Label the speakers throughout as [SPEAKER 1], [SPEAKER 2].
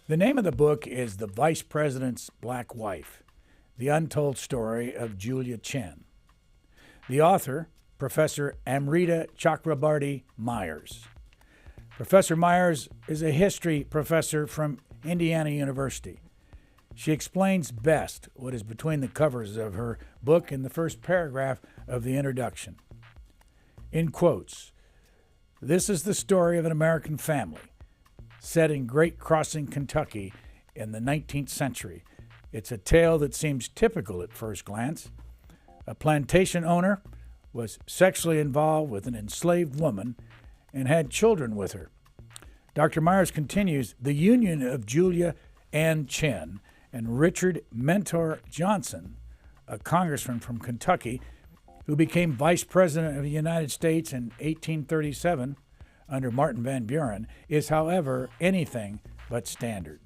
[SPEAKER 1] The name of the book is The Vice President's Black Wife, The Untold Story of Julia Chen. The author, Professor Amrita Chakrabarti Myers. Professor Myers is a history professor from Indiana University. She explains best what is between the covers of her book in the first paragraph of the introduction. In quotes, "This is the story of an American family set in Great Crossing, Kentucky in the 19th century. It's a tale that seems typical at first glance. A plantation owner was sexually involved with an enslaved woman and had children with her." Dr. Myers continues, the union of Julia Chen and Richard Mentor Johnson, a congressman from Kentucky who became vice president of the United States in 1837 under Martin Van Buren, is, however, anything but standard.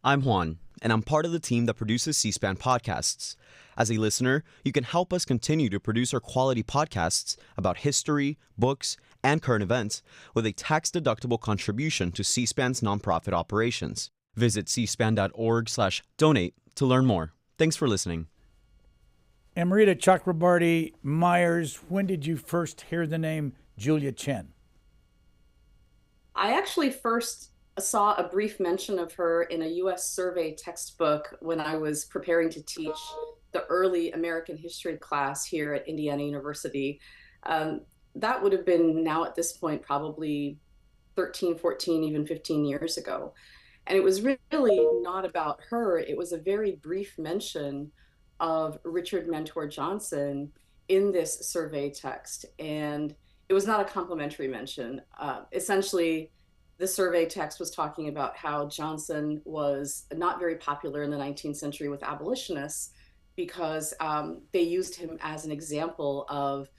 [SPEAKER 2] I'm Juan, and I'm part of the team that produces C-SPAN podcasts. As a listener, you can help us continue to produce our quality podcasts about history, books, and current events with a tax-deductible contribution to C-SPAN's nonprofit operations. Visit cspan.org/donate to learn more. Thanks for listening.
[SPEAKER 1] Amrita Chakrabarti Myers, when did you first hear the name Julia Chen?
[SPEAKER 3] I actually first saw a brief mention of her in a U.S. survey textbook when I was preparing to teach the early American history class here at Indiana University. That would have been now at this point probably 13, 14, even 15 years ago. And it was really not about her. It was a very brief mention of Richard Mentor Johnson in this survey text. And it was not a complimentary mention. Essentially, the survey text was talking about how Johnson was not very popular in the 19th century with abolitionists because they used him as an example of,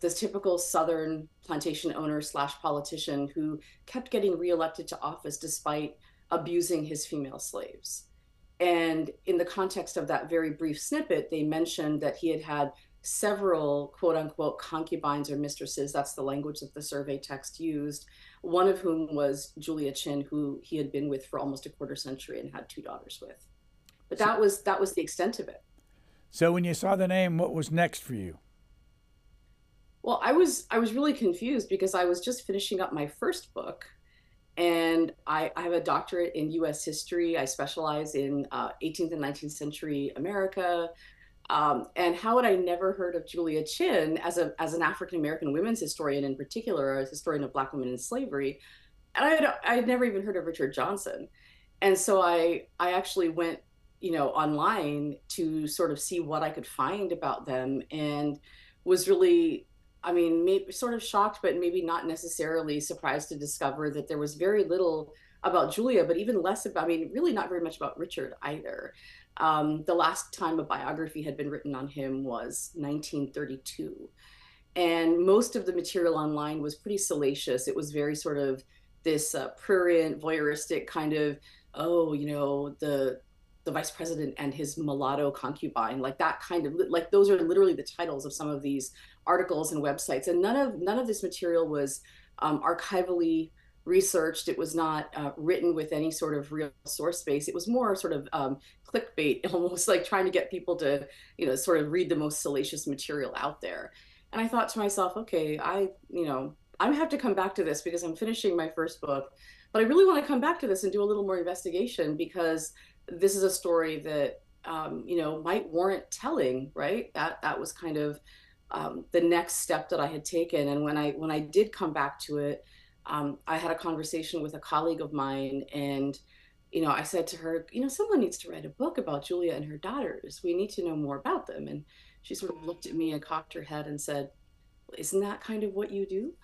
[SPEAKER 3] this typical Southern plantation owner / politician who kept getting reelected to office despite abusing his female slaves. And in the context of that very brief snippet, they mentioned that he had had several quote unquote concubines or mistresses. That's the language that the survey text used. One of whom was Julia Chen, who he had been with for almost a quarter century and had 2 daughters with. But that was the extent of it.
[SPEAKER 1] So when you saw the name, what was next for you?
[SPEAKER 3] Well, I was really confused because I was just finishing up my first book, and I have a doctorate in U.S. history. I specialize in 18th and 19th century America. And how had I never heard of Julia Chen as an African-American women's historian, in particular, a historian of Black women in slavery? And I had never even heard of Richard Johnson. And so I actually went, online to sort of see what I could find about them, and was really, maybe sort of shocked, but maybe not necessarily surprised to discover that there was very little about Julia, but even less about, really not very much about Richard either. The last time a biography had been written on him was 1932. And most of the material online was pretty salacious. It was very sort of this prurient, voyeuristic kind of, the vice president and his mulatto concubine, like that kind of, like those are literally the titles of some of these articles and websites. And none of this material was archivally researched. It was not written with any sort of real source base. It was more sort of clickbait, almost like trying to get people to, sort of read the most salacious material out there. And I thought to myself, okay, I have to come back to this because I'm finishing my first book, but I really want to come back to this and do a little more investigation because this is a story that, might warrant telling, right? That was kind of the next step that I had taken. And when I did come back to it, I had a conversation with a colleague of mine, and I said to her, someone needs to write a book about Julia and her daughters. We need to know more about them. And she sort of looked at me and cocked her head and said, well, isn't that kind of what you do?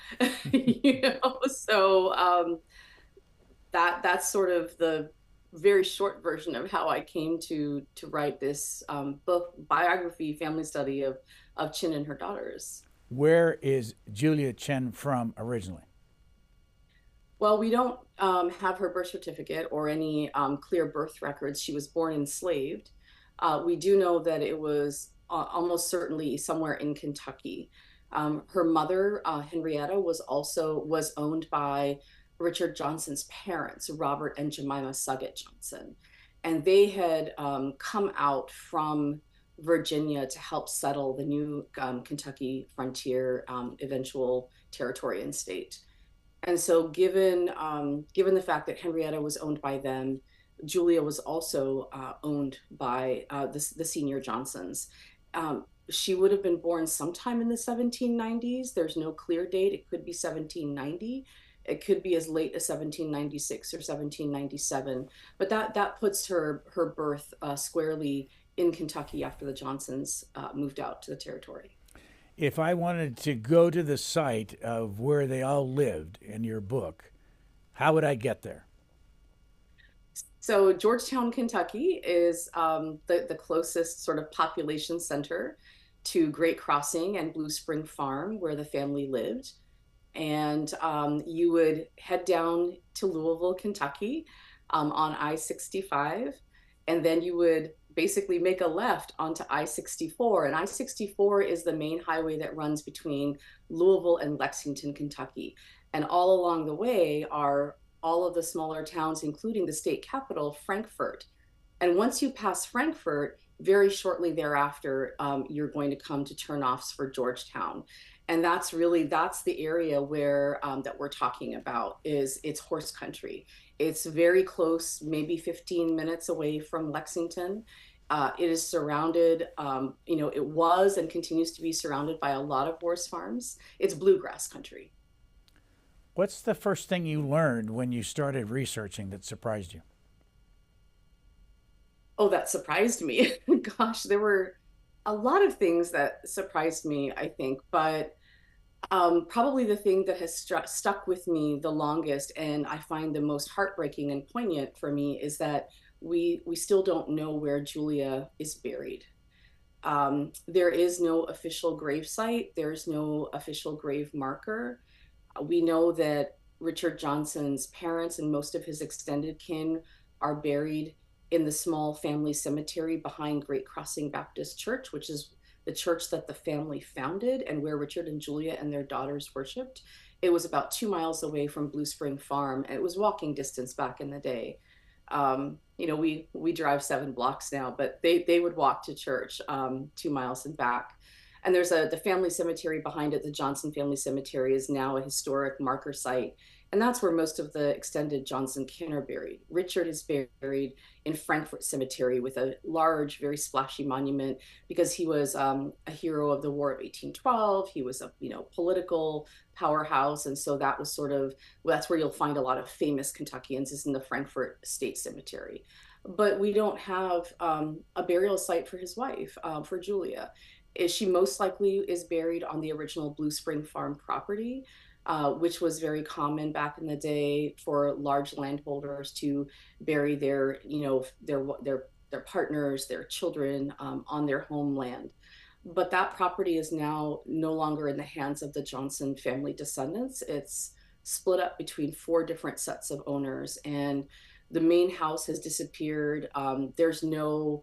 [SPEAKER 3] So that's sort of the very short version of how I came to write this book, biography, family study of Chinn and her daughters.
[SPEAKER 1] Where is Julia Chen from originally?
[SPEAKER 3] Well, we don't have her birth certificate or any clear birth records. She was born enslaved. We do know that it was almost certainly somewhere in Kentucky. Her mother, Henrietta, was owned by Richard Johnson's parents, Robert and Jemima Suggett Johnson. And they had come out from Virginia to help settle the new Kentucky frontier, eventual territory and state. And so, given the fact that Henrietta was owned by them, Julia was also owned by the senior Johnsons. She would have been born sometime in the 1790s. There's no clear date. It could be 1790. It could be as late as 1796 or 1797. But that puts her birth squarely in Kentucky after the Johnsons moved out to the territory.
[SPEAKER 1] If I wanted to go to the site of where they all lived in your book, how would I get there?
[SPEAKER 3] So Georgetown, Kentucky is the closest sort of population center to Great Crossing and Blue Spring Farm, where the family lived. And you would head down to Louisville, Kentucky on I-65, and then you would basically make a left onto I-64. And I-64 is the main highway that runs between Louisville and Lexington, Kentucky. And all along the way are all of the smaller towns, including the state capital, Frankfort. And once you pass Frankfort, very shortly thereafter, you're going to come to turnoffs for Georgetown. And that's the area where that we're talking about. It's horse country. It's very close, maybe 15 minutes away from Lexington. It is surrounded, it was and continues to be surrounded by a lot of horse farms. It's bluegrass country.
[SPEAKER 1] What's the first thing you learned when you started researching that surprised you?
[SPEAKER 3] Oh, that surprised me. Gosh, there were a lot of things that surprised me, I think, but probably the thing that has stuck with me the longest, and I find the most heartbreaking and poignant for me, is that we still don't know where Julia is buried. There is no official grave site. There's no official grave marker. We know that Richard Johnson's parents and most of his extended kin are buried in the small family cemetery behind Great Crossing Baptist Church, which is the church that the family founded and where Richard and Julia and their daughters worshiped. It was about 2 miles away from Blue Spring Farm, and it was walking distance back in the day. We drive 7 blocks now, but they would walk to church 2 miles and back. And there's the family cemetery behind it. The Johnson Family Cemetery is now a historic marker site. And that's where most of the extended Johnson kin are buried. Richard is buried in Frankfort Cemetery with a large, very splashy monument because he was a hero of the War of 1812. He was a political powerhouse. And so that was that's where you'll find a lot of famous Kentuckians, is in the Frankfort State Cemetery. But we don't have a burial site for his wife, for Julia. She most likely is buried on the original Blue Spring Farm property, which was very common back in the day for large landholders to bury their partners, their children on their homeland. But that property is now no longer in the hands of the Johnson family descendants. It's split up between 4 different sets of owners, and the main house has disappeared. There's no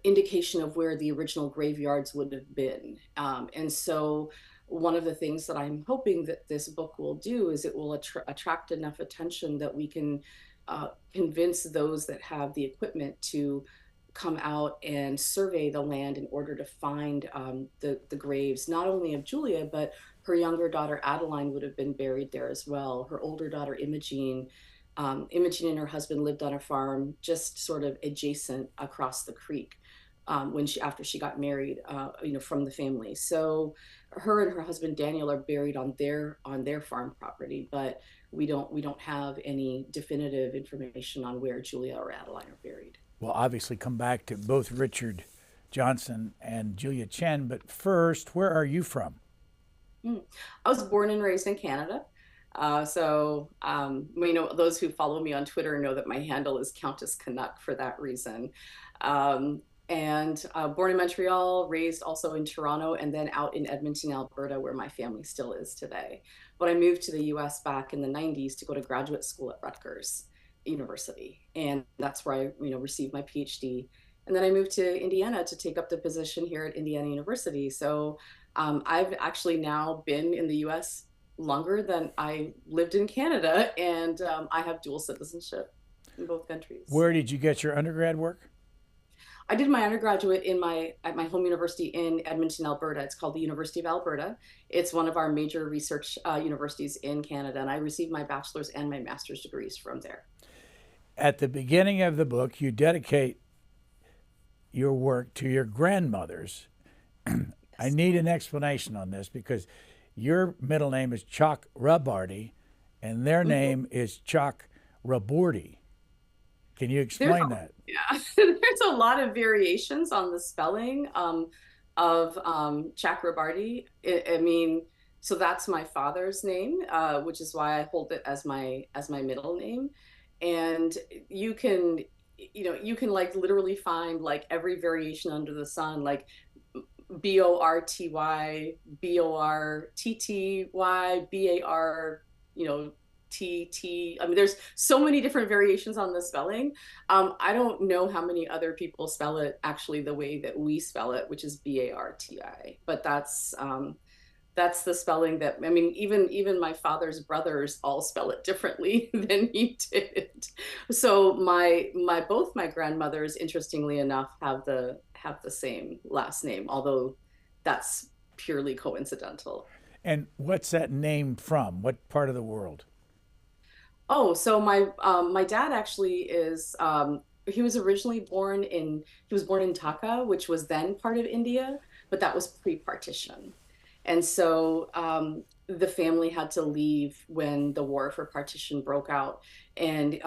[SPEAKER 3] indication of where the original graveyards would have been. And so one of the things that I'm hoping that this book will do is it will attract enough attention that we can convince those that have the equipment to come out and survey the land in order to find the graves, not only of Julia, but her younger daughter Adeline would have been buried there as well. Her older daughter Imogene and her husband lived on a farm just sort of adjacent across the creek after she got married, from the family. So her and her husband Daniel are buried on their farm property, but we don't have any definitive information on where Julia or Adeline are buried.
[SPEAKER 1] We'll obviously come back to both Richard Johnson and Julia Chen, but first, where are you from?
[SPEAKER 3] I was born and raised in Canada. Those who follow me on Twitter know that my handle is Countess Canuck for that reason. Born in Montreal, raised also in Toronto, and then out in Edmonton, Alberta, where my family still is today. But I moved to the US back in the 90s to go to graduate school at Rutgers University. And that's where I, received my PhD. And then I moved to Indiana to take up the position here at Indiana University. So I've actually now been in the US longer than I lived in Canada, and I have dual citizenship in both countries.
[SPEAKER 1] Where did you get your undergrad work?
[SPEAKER 3] I did my undergraduate at my home university in Edmonton, Alberta. It's called the University of Alberta. It's one of our major research universities in Canada, and I received my bachelor's and my master's degrees from there.
[SPEAKER 1] At the beginning of the book, you dedicate your work to your grandmothers. I need an explanation on this because your middle name is Chakrabarti and their name is Chakraborty. Can you explain that?
[SPEAKER 3] Yeah, there's a lot of variations on the spelling of Chakrabarti. I mean, so that's my father's name, which is why I hold it as my middle name. And you can, you can like literally find like every variation under the sun, like Borty, Bortty, Bar, TT. I mean, there's so many different variations on the spelling. I don't know how many other people spell it actually the way that we spell it, which is Barti. But that's the spelling that, I mean, even my father's brothers all spell it differently than he did. So both my grandmothers, interestingly enough, have the same last name, although that's purely coincidental.
[SPEAKER 1] And what's that name from? What part of the world?
[SPEAKER 3] Oh, so my dad actually is he was originally born in Dhaka, which was then part of India, but that was pre-partition. And so the family had to leave when the war for partition broke out, and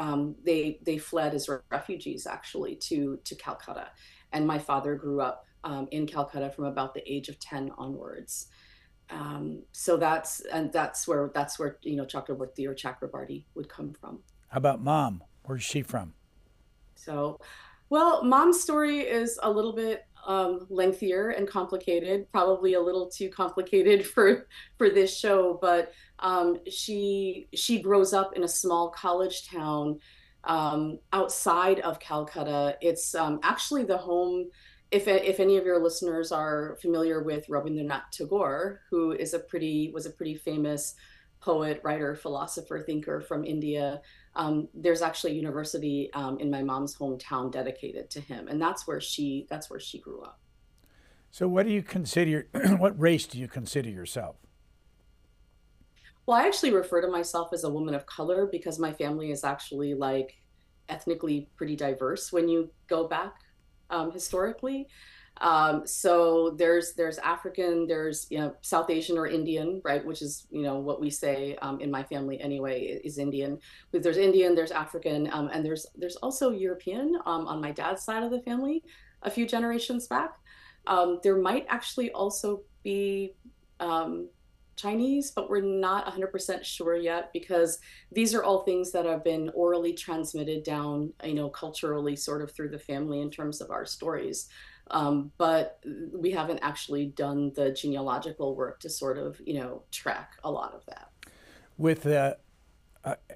[SPEAKER 3] they fled as refugees actually to Calcutta. And my father grew up in Calcutta from about the age of 10 onwards. So that's where Chakrabarti or Chakrabarti would come from.
[SPEAKER 1] How about mom? Where's she from?
[SPEAKER 3] So, well, mom's story is a little bit lengthier and complicated, probably a little too complicated for this show. But she grows up in a small college town outside of Calcutta. It's actually the home. If any of your listeners are familiar with Rabindranath Tagore, who was a pretty famous poet, writer, philosopher, thinker from India, there's actually a university in my mom's hometown dedicated to him, and that's where she grew up.
[SPEAKER 1] So, what do you consider? What race do you consider yourself?
[SPEAKER 3] Well, I actually refer to myself as a woman of color because my family is actually like ethnically pretty diverse when you go back historically. So there's African, there's South Asian or Indian, right? Which is what we say in my family anyway is Indian. But there's Indian, there's African, and there's also European on my dad's side of the family, a few generations back. There might actually also be Chinese, but we're not 100% sure yet because these are all things that have been orally transmitted down, culturally sort of through the family in terms of our stories. But we haven't actually done the genealogical work to sort of, track a lot of that.
[SPEAKER 1] With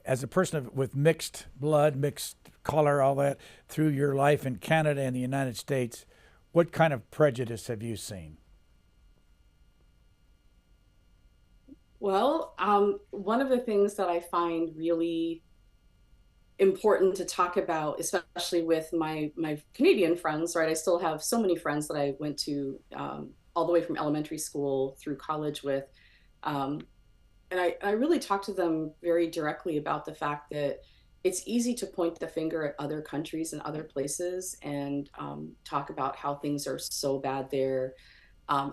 [SPEAKER 1] as a person with mixed blood, mixed color, all that, through your life in Canada and the United States, what kind of prejudice have you seen?
[SPEAKER 3] Well, one of the things that I find really important to talk about, especially with my Canadian friends, right? I still have so many friends that I went to all the way from elementary school through college with. And I really talk to them very directly about the fact that it's easy to point the finger at other countries and other places and talk about how things are so bad there.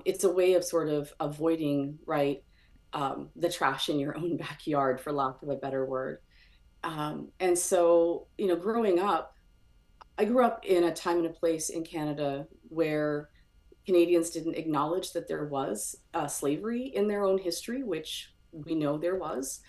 [SPEAKER 3] It's a way of sort of avoiding, right? The trash in your own backyard, for lack of a better word. And so, growing up, I grew up in a time and a place in Canada where Canadians didn't acknowledge that there was slavery in their own history, which we know there was.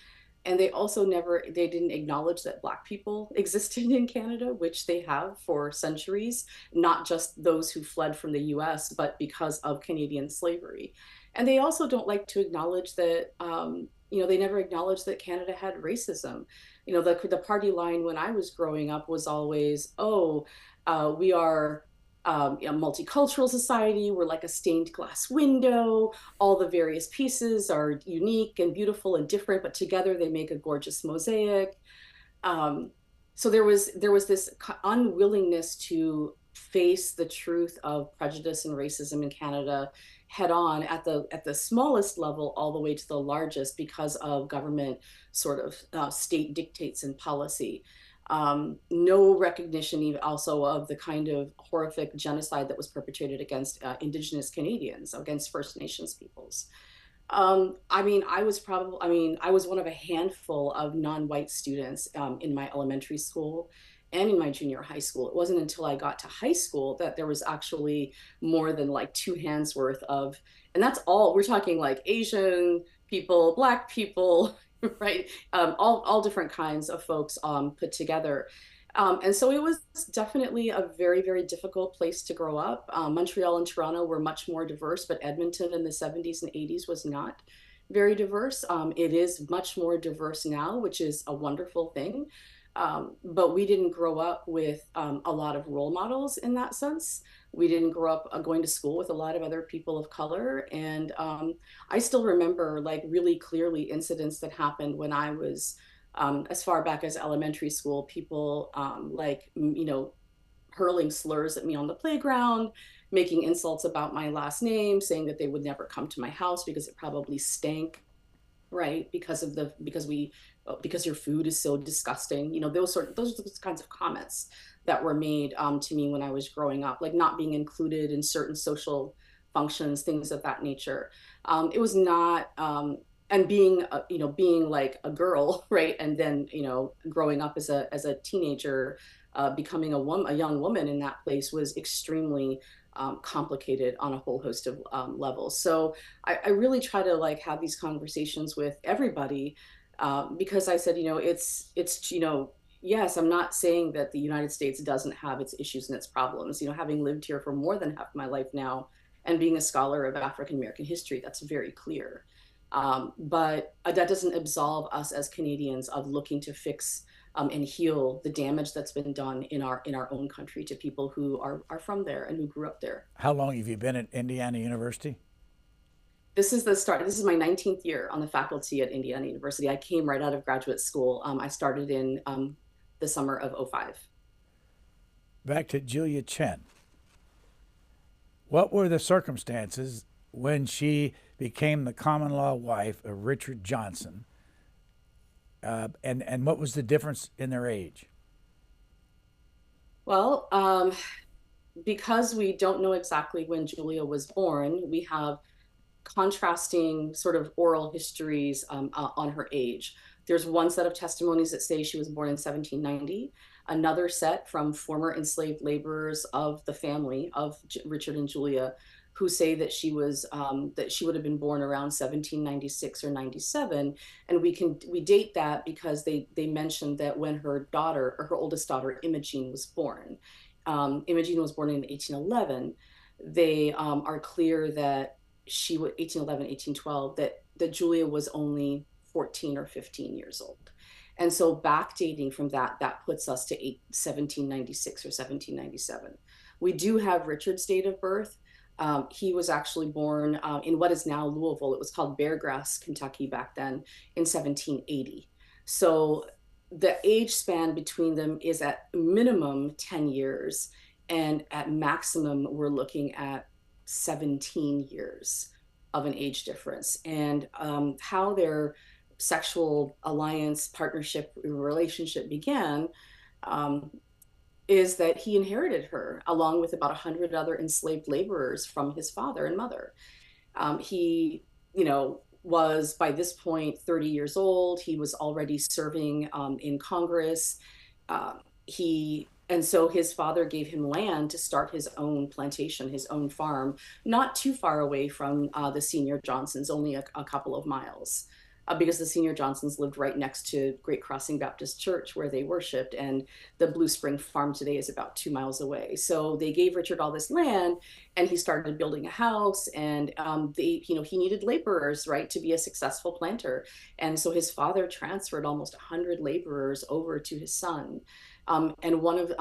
[SPEAKER 3] And they also they didn't acknowledge that Black people existed in Canada, which they have for centuries, not just those who fled from the US, but because of Canadian slavery. And they also don't like to acknowledge that, they never acknowledged that Canada had racism. The party line when I was growing up was always, we are multicultural society. We're like a stained glass window. All the various pieces are unique and beautiful and different, but together they make a gorgeous mosaic. Um, so there was this unwillingness to face the truth of prejudice and racism in Canada head on at the smallest level all the way to the largest because of government sort of state dictates and policy. No recognition even also of the kind of horrific genocide that was perpetrated against Indigenous Canadians, against First Nations peoples. I was one of a handful of non-white students in my elementary school and in my junior high school. It wasn't until I got to high school that there was actually more than like two hands worth of, and that's all we're talking, like Asian people, Black people, right? All different kinds of folks put together. And so it was definitely a very, very difficult place to grow up. Montreal and Toronto were much more diverse, but Edmonton in the 70s and 80s was not very diverse. It is much more diverse now, which is a wonderful thing. But we didn't grow up with a lot of role models in that sense. We didn't grow up going to school with a lot of other people of color. And I still remember like really clearly incidents that happened when I was as far back as elementary school, people hurling slurs at me on the playground, making insults about my last name, saying that they would never come to my house because it probably stank, right? Because your food is so disgusting. Those are the kinds of comments that were made to me when I was growing up, like not being included in certain social functions, things of that nature. It was not, and being like a girl, right? And then, growing up as a teenager, becoming a young woman in that place was extremely complicated on a whole host of levels. So I really try to like have these conversations with everybody because I said, it's yes, I'm not saying that the United States doesn't have its issues and its problems. Having lived here for more than half my life now and being a scholar of African American history, that's very clear. But that doesn't absolve us as Canadians of looking to fix and heal the damage that's been done in our own country to people who are from there and who grew up there.
[SPEAKER 1] How long have you been at Indiana University?
[SPEAKER 3] This is the start. This is my 19th year on the faculty at Indiana University. I came right out of graduate school. I started in the summer of '05.
[SPEAKER 1] Back to Julia Chen. What were the circumstances when she became the common law wife of Richard Johnson? And what was the difference in their age?
[SPEAKER 3] Well, because we don't know exactly when Julia was born, we have contrasting sort of oral histories on her age. There's one set of testimonies that say she was born in 1790, another set from former enslaved laborers of the family of Richard and Julia who say that she would have been born around 1796 or 97, and we date that because they mentioned that when her daughter, or her oldest daughter, Imogene, was born. Imogene was born in 1811. They are clear that 1811, 1812, that Julia was only 14 or 15 years old. And so backdating from that puts us to 1796 or 1797. We do have Richard's date of birth. He was actually born in what is now Louisville. It was called Beargrass, Kentucky back then, in 1780. So the age span between them is at minimum 10 years, and at maximum, we're looking at 17 years of an age difference. And how their sexual alliance, partnership, relationship began is that he inherited her along with about 100 other enslaved laborers from his father and mother. He, was by this point 30 years old. He was already serving in Congress. And so his father gave him land to start his own plantation, his own farm, not too far away from the senior Johnsons, only a couple of miles. Because the senior Johnsons lived right next to Great Crossing Baptist Church where they worshiped, and the Blue Spring Farm today is about 2 miles away. So they gave Richard all this land, and he started building a house, and he needed laborers, right, to be a successful planter. And so his father transferred almost 100 laborers over to his son. And one of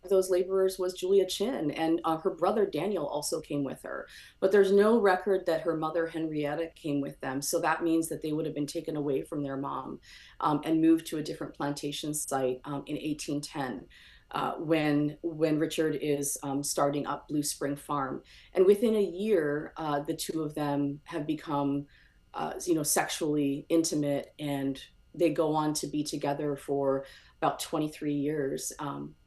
[SPEAKER 3] those laborers was Julia Chen, and her brother Daniel also came with her. But there's no record that her mother Henrietta came with them. So that means that they would have been taken away from their mom and moved to a different plantation site in 1810. When Richard is starting up Blue Spring Farm, and within a year, the two of them have become, sexually intimate, and they go on to be together for about 23 years,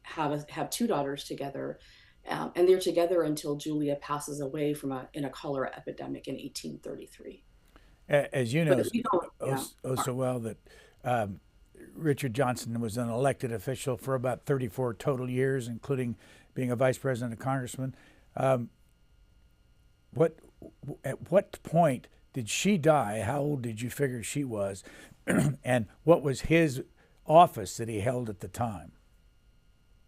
[SPEAKER 3] have two daughters together, and they're together until Julia passes away in a cholera epidemic in 1833.
[SPEAKER 1] As you know
[SPEAKER 3] Yeah.
[SPEAKER 1] so well, that Richard Johnson was an elected official for about 34 total years, including being a vice president and congressman. At what point did she die? How old did you figure she was? And what was his office that he held at the time?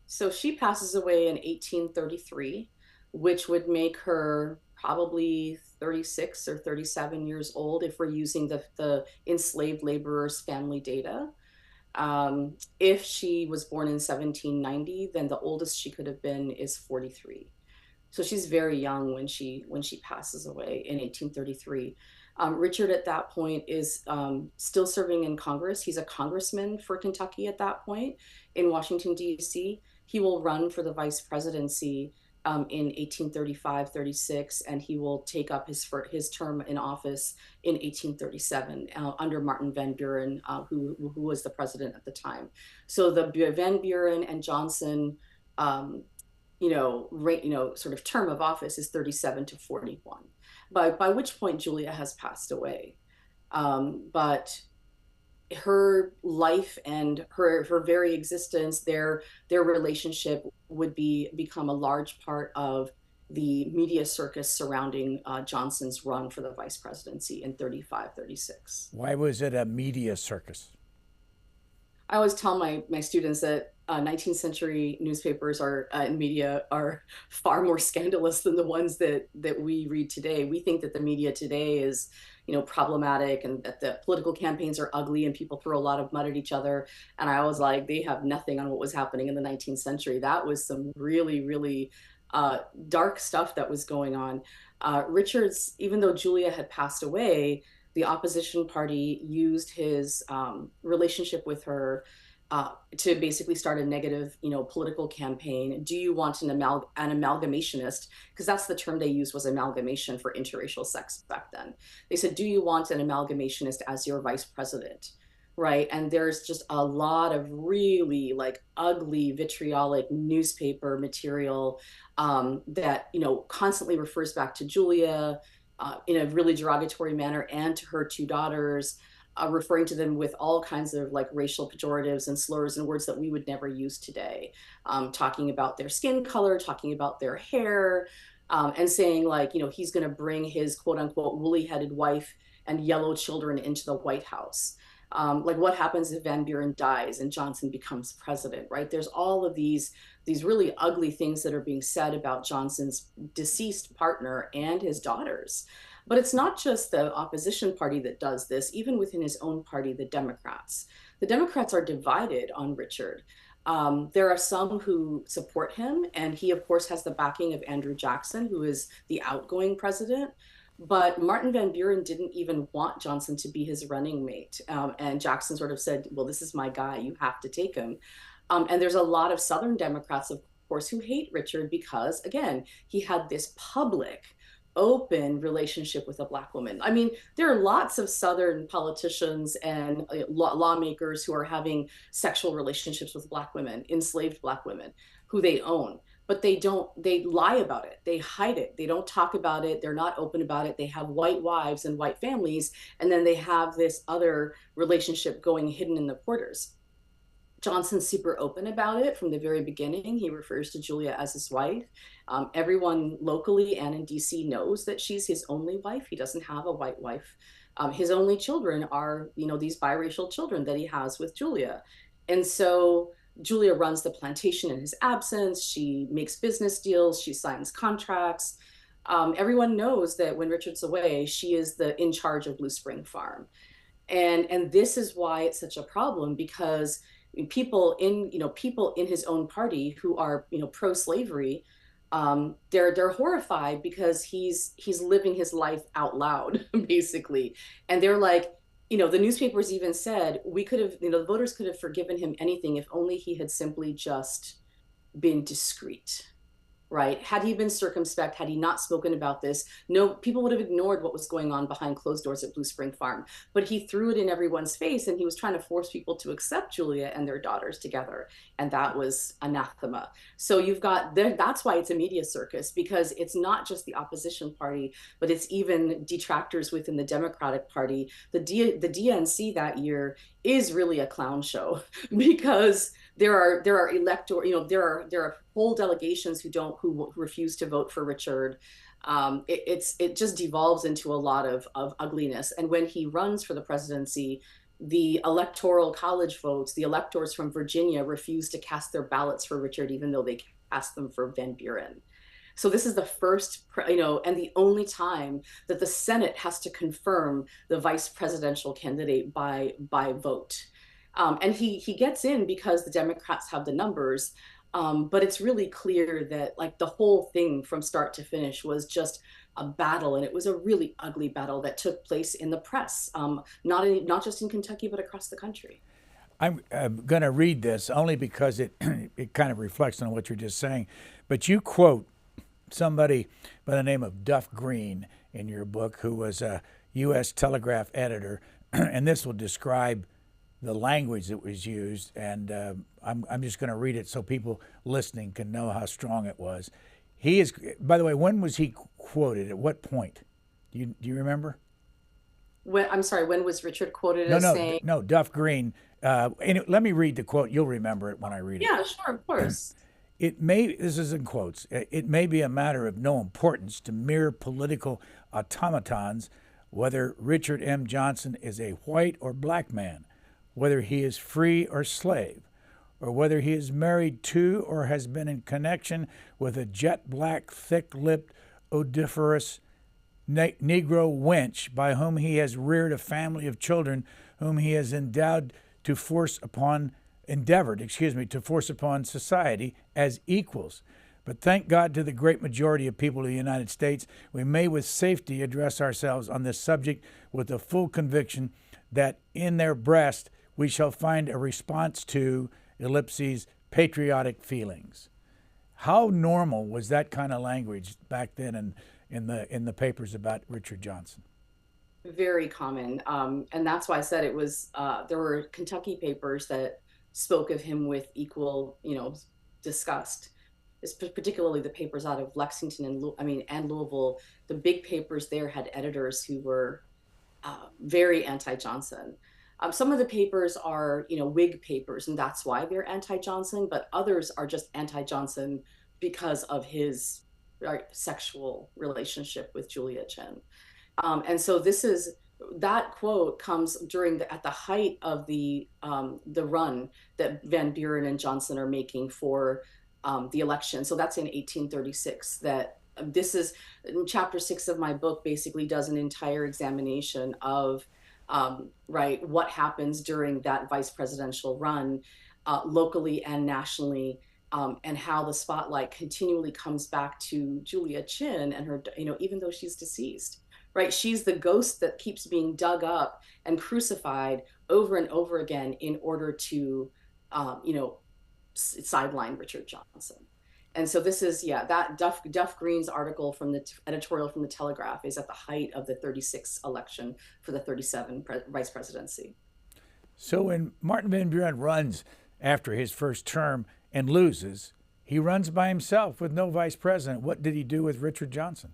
[SPEAKER 3] So she passes away in 1833, which would make her probably 36 or 37 years old if we're using the enslaved laborers' family data. If she was born in 1790, then the oldest she could have been is 43. So she's very young when she passes away in 1833. Richard at that point is still serving in Congress. He's a congressman for Kentucky at that point in Washington, D.C. He will run for the vice presidency in 1835-36, and he will take up his term in office in 1837 under Martin Van Buren, who was the president at the time. So the Van Buren and Johnson, sort of term of office is 37 to 41, by which point Julia has passed away. But her life and her very existence, their relationship would become a large part of the media circus surrounding Johnson's run for the vice presidency in 35-36.
[SPEAKER 1] Why was it a media circus?
[SPEAKER 3] I always tell my students that 19th century newspapers and media are far more scandalous than the ones that we read today. We think that the media today is, problematic, and that the political campaigns are ugly and people throw a lot of mud at each other. And I was like, they have nothing on what was happening in the 19th century. That was some really, really dark stuff that was going on. Richard's, even though Julia had passed away, the opposition party used his relationship with her to basically start a negative, political campaign. Do you want an amalgamationist? Because that's the term they used, was amalgamation for interracial sex back then. They said, do you want an amalgamationist as your vice president? Right. And there's just a lot of really ugly, vitriolic newspaper material that, constantly refers back to Julia in a really derogatory manner, and to her two daughters, referring to them with all kinds of racial pejoratives and slurs and words that we would never use today, talking about their skin color, talking about their hair, and saying he's going to bring his quote unquote woolly headed wife and yellow children into the White House. What happens if Van Buren dies and Johnson becomes president, right? There's all of these really ugly things that are being said about Johnson's deceased partner and his daughters. But it's not just the opposition party that does this. Even within his own party, the Democrats are divided on Richard. There are some who support him, and he, of course, has the backing of Andrew Jackson, who is the outgoing president. But Martin Van Buren didn't even want Johnson to be his running mate. And Jackson sort of said, well, this is my guy, you have to take him. And there's a lot of Southern Democrats, of course, who hate Richard because, again, he had this public, open relationship with a Black woman. I mean, there are lots of Southern politicians and lawmakers who are having sexual relationships with Black women, enslaved Black women, who they own. But they lie about it. They hide it. They don't talk about it. They're not open about it. They have white wives and white families, and then they have this other relationship going hidden in the quarters. Johnson's super open about it from the very beginning. He refers to Julia as his wife. Everyone locally and in DC knows that she's his only wife. He doesn't have a white wife. His only children are, these biracial children that he has with Julia. And so Julia runs the plantation in his absence. She makes business deals. She signs contracts. Everyone knows that when Richard's away, she is in charge of Blue Spring Farm. And this is why it's such a problem, because people in his own party who are pro-slavery, they're horrified because he's living his life out loud basically. And they're like, the newspapers even said, we could have, the voters could have forgiven him anything if only he had simply just been discreet. Right? Had he been circumspect, had he not spoken about this, no, people would have ignored what was going on behind closed doors at Blue Spring Farm. But he threw it in everyone's face, and he was trying to force people to accept Julia and their daughters together. And that was anathema. So that's why it's a media circus, because it's not just the opposition party, but it's even detractors within the Democratic Party. The DNC that year is really a clown show because there are there are whole delegations who refuse to vote for Richard. It just devolves into a lot of ugliness. And when he runs for the presidency, the electoral college votes, the electors from Virginia refuse to cast their ballots for Richard, even though they cast them for Van Buren. So this is the first, and the only time that the Senate has to confirm the vice presidential candidate by vote. And he gets in because the Democrats have the numbers. But it's really clear that the whole thing from start to finish was just a battle, and it was a really ugly battle that took place in the press, not just in Kentucky, but across the country.
[SPEAKER 1] I'm going to read this only because it kind of reflects on what you're just saying. But you quote somebody by the name of Duff Green in your book, who was a U.S. Telegraph editor, and this will describe the language that was used, and I'm just going to read it so people listening can know how strong it was. He is, by the way, when was he quoted? At what point? Do you remember?
[SPEAKER 3] I'm sorry, when was Richard quoted as saying?
[SPEAKER 1] No, Duff Green. Let me read the quote. You'll remember it when I read it.
[SPEAKER 3] Yeah, sure, of course.
[SPEAKER 1] This is in quotes, it may be a matter of no importance to mere political automatons whether Richard M. Johnson is a white or black man, whether he is free or slave, or whether he is married to or has been in connection with a jet black, thick-lipped, odoriferous Negro wench by whom he has reared a family of children whom he has endeavored to force upon society as equals. But thank God, to the great majority of people of the United States, we may with safety address ourselves on this subject with the full conviction that in their breast we shall find a response to ellipses patriotic feelings. How normal was that kind of language back then in the papers about Richard Johnson?
[SPEAKER 3] Very common, and that's why I said it was. There were Kentucky papers that spoke of him with equal, disgust. It's particularly the papers out of Lexington and Louisville. The big papers there had editors who were very anti-Johnson. Some of the papers are, Whig papers, and that's why they're anti-Johnson, but others are just anti-Johnson because of his sexual relationship with Julia Chen. And so that quote comes at the height of the run that Van Buren and Johnson are making for the election. So that's in 1836. This is chapter 6 of my book. Basically, does an entire examination of what happens during that vice presidential run, locally and nationally, and how the spotlight continually comes back to Julia Chen and her, even though she's deceased. Right, she's the ghost that keeps being dug up and crucified over and over again in order to, sideline Richard Johnson. And so this is, that Duff Green's article from the editorial from the Telegraph is at the height of the 36 election for the 37 vice presidency.
[SPEAKER 1] So when Martin Van Buren runs after his first term and loses, he runs by himself with no vice president. What did he do with Richard Johnson?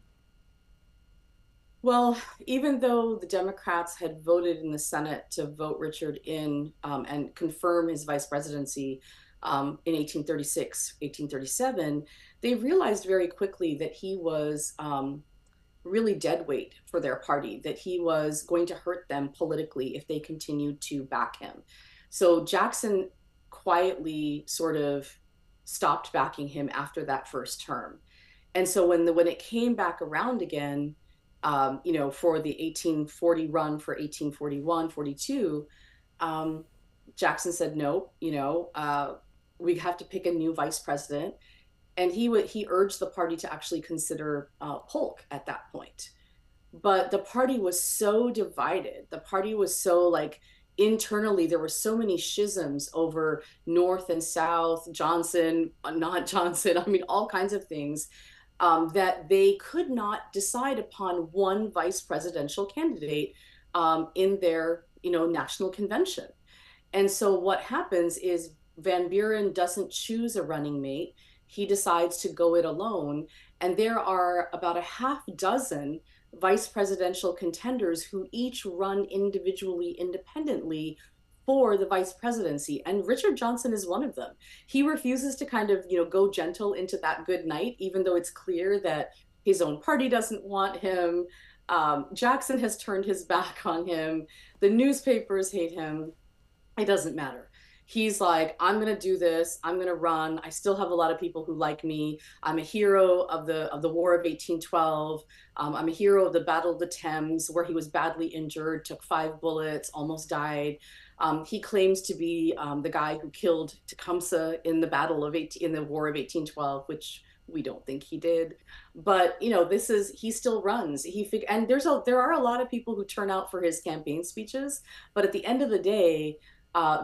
[SPEAKER 3] Well, even though the Democrats had voted in the Senate to vote Richard in and confirm his vice presidency in 1836, 1837, they realized very quickly that he was really dead weight for their party, that he was going to hurt them politically if they continued to back him. So Jackson quietly sort of stopped backing him after that first term. And so when it came back around again, for the 1840 run for 1841, 42, Jackson said, no, we have to pick a new vice president. And he urged the party to actually consider Polk at that point. But the party was so divided. The party was so like internally, there were so many schisms over North and South, Johnson, not Johnson, I mean, all kinds of things, that they could not decide upon one vice presidential candidate in their, national convention. And so what happens is Van Buren doesn't choose a running mate. He decides to go it alone. And there are about a half dozen vice presidential contenders who each run individually, independently for the vice presidency. And Richard Johnson is one of them. He refuses to kind of, go gentle into that good night, even though it's clear that his own party doesn't want him. Jackson has turned his back on him. The newspapers hate him. It doesn't matter. He's like, I'm going to do this. I'm going to run. I still have a lot of people who like me. I'm a hero of the War of 1812. I'm a hero of the Battle of the Thames, where he was badly injured, took 5 bullets, almost died. He claims to be the guy who killed Tecumseh in the in the War of 1812, which we don't think he did. But he still runs. And there are a lot of people who turn out for his campaign speeches. But at the end of the day,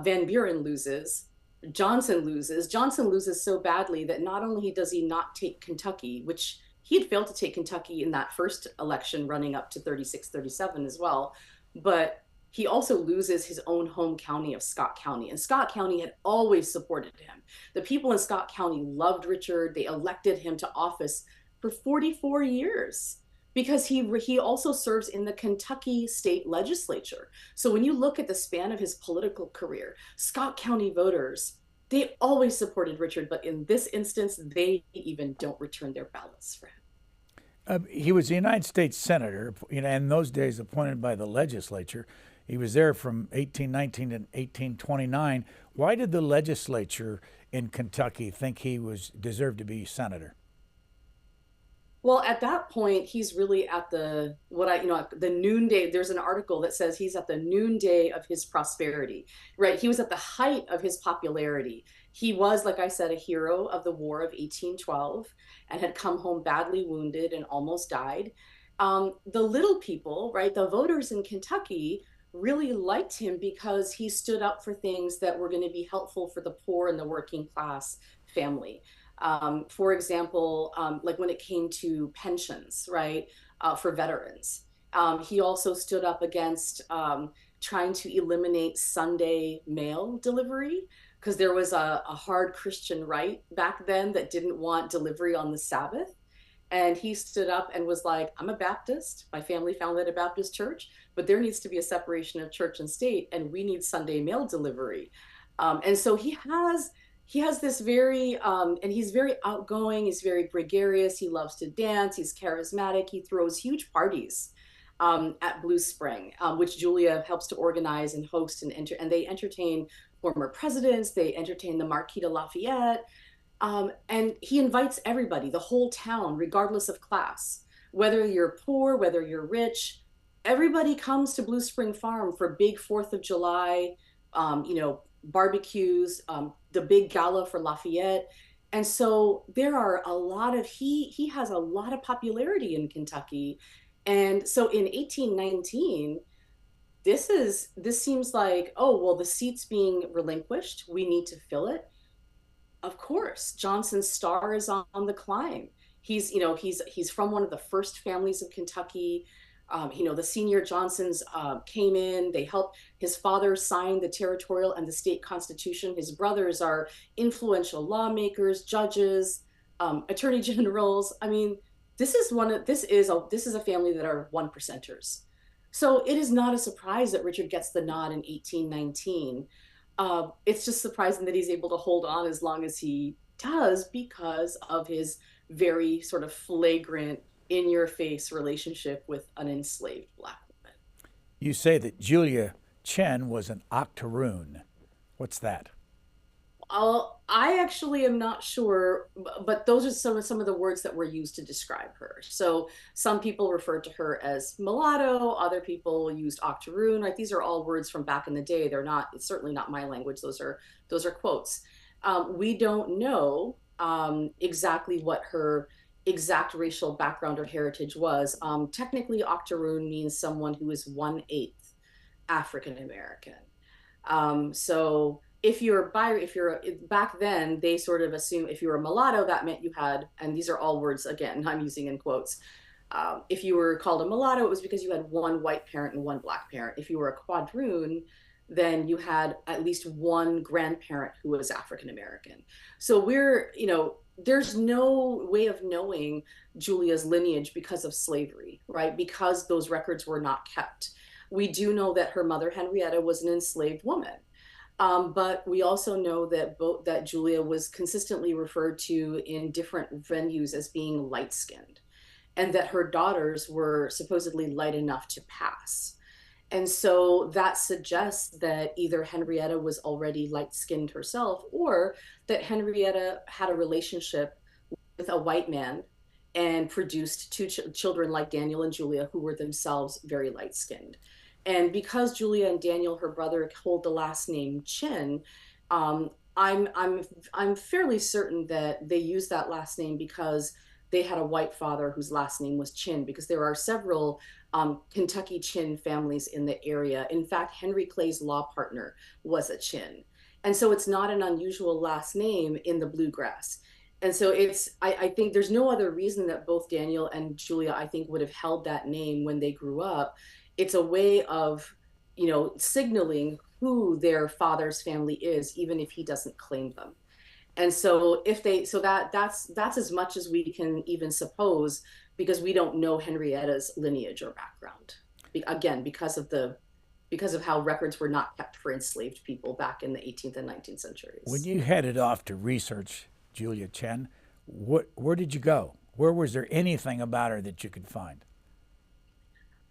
[SPEAKER 3] Van Buren loses, Johnson loses. Johnson loses so badly that not only does he not take Kentucky, which he had failed to take Kentucky in that first election running up to 36, 37 as well, but he also loses his own home county of Scott County. And Scott County had always supported him. The people in Scott County loved Richard. They elected him to office for 44 years. Because he also serves in the Kentucky state legislature. So when you look at the span of his political career, Scott County voters, they always supported Richard, but in this instance, they even don't return their ballots for him.
[SPEAKER 1] He was a United States Senator, and in those days appointed by the legislature. He was there from 1819 to 1829. Why did the legislature in Kentucky think he deserved to be senator?
[SPEAKER 3] Well, at that point, he's really at the noonday. There's an article that says he's at the noonday of his prosperity, right? He was at the height of his popularity. He was, like I said, a hero of the War of 1812 and had come home badly wounded and almost died. The little people, right, the voters in Kentucky really liked him because he stood up for things that were going to be helpful for the poor and the working class family. For example, like when it came to pensions, right, for veterans. He also stood up against trying to eliminate Sunday mail delivery, because there was a hard Christian right back then that didn't want delivery on the Sabbath. And he stood up and was like, I'm a Baptist. My family founded a Baptist church, but there needs to be a separation of church and state, and we need Sunday mail delivery. And so he has this very, and he's very outgoing, he's very gregarious, he loves to dance, he's charismatic, he throws huge parties at Blue Spring, which Julia helps to organize and host, and they entertain former presidents, they entertain the Marquis de Lafayette, and he invites everybody, the whole town, regardless of class, whether you're poor, whether you're rich, everybody comes to Blue Spring Farm for big 4th of July, barbecues, the big gala for Lafayette. And so there are a lot of, he has a lot of popularity in Kentucky. And so in 1819, this seems like, oh, well, the seat's being relinquished. We need to fill it. Of course, Johnson's star is on the climb. He's from one of the first families of Kentucky. The senior Johnsons came in, they helped his father sign the territorial and the state constitution. His brothers are influential lawmakers, judges, attorney generals. I mean, this is a family that are one percenters. So it is not a surprise that Richard gets the nod in 1819. It's just surprising that he's able to hold on as long as he does because of his very sort of flagrant, in-your-face relationship with an enslaved Black woman.
[SPEAKER 1] You say that Julia Chen was an octoroon. What's that?
[SPEAKER 3] I actually am not sure, but those are some of the words that were used to describe her. So some people referred to her as mulatto, other people used octoroon. Like these are all words from back in the day. They're not, it's certainly not my language. Those are quotes. We don't know exactly what her exact racial background or heritage was. Technically, octoroon means someone who is 1/8 African American. So if you're back then, they sort of assume if you were a mulatto, that meant you had, and these are all words again, I'm using in quotes. If you were called a mulatto, it was because you had one white parent and one black parent. If you were a quadroon, then you had at least one grandparent who was African American. So there's no way of knowing Julia's lineage because of slavery, right? Because those records were not kept. We do know that her mother, Henrietta, was an enslaved woman. But we also know that Julia was consistently referred to in different venues as being light-skinned, and that her daughters were supposedly light enough to pass. And so that suggests that either Henrietta was already light-skinned herself, or that Henrietta had a relationship with a white man and produced two children like Daniel and Julia, who were themselves very light-skinned. And because Julia and Daniel, her brother, hold the last name Chinn, um, I'm fairly certain that they used that last name because they had a white father whose last name was Chinn, because there are several Kentucky Chinn families in the area. In fact, Henry Clay's law partner was a Chinn. And so it's not an unusual last name in the bluegrass. And so I think there's no other reason that both Daniel and Julia, I think, would have held that name when they grew up. It's a way of, signaling who their father's family is, even if he doesn't claim them. And so that's as much as we can even suppose, because we don't know Henrietta's lineage or background. Again, because of how records were not kept for enslaved people back in the 18th and 19th centuries.
[SPEAKER 1] When you headed off to research Julia Chen, where did you go? Where was there anything about her that you could find?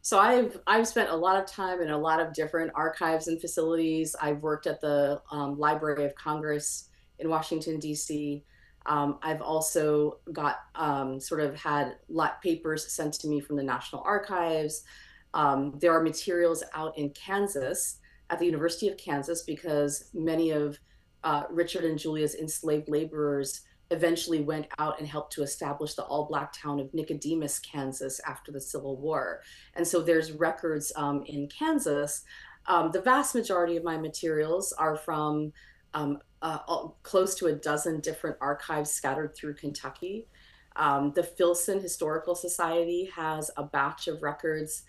[SPEAKER 3] So I've spent a lot of time in a lot of different archives and facilities. I've worked at the Library of Congress in Washington, D.C. I've also got sort of had papers sent to me from the National Archives. There are materials out in Kansas at the University of Kansas, because many of Richard and Julia's enslaved laborers eventually went out and helped to establish the all-Black town of Nicodemus, Kansas, after the Civil War. And so there's records in Kansas. The vast majority of my materials are from close to a dozen different archives scattered through Kentucky. The Filson Historical Society has a batch of records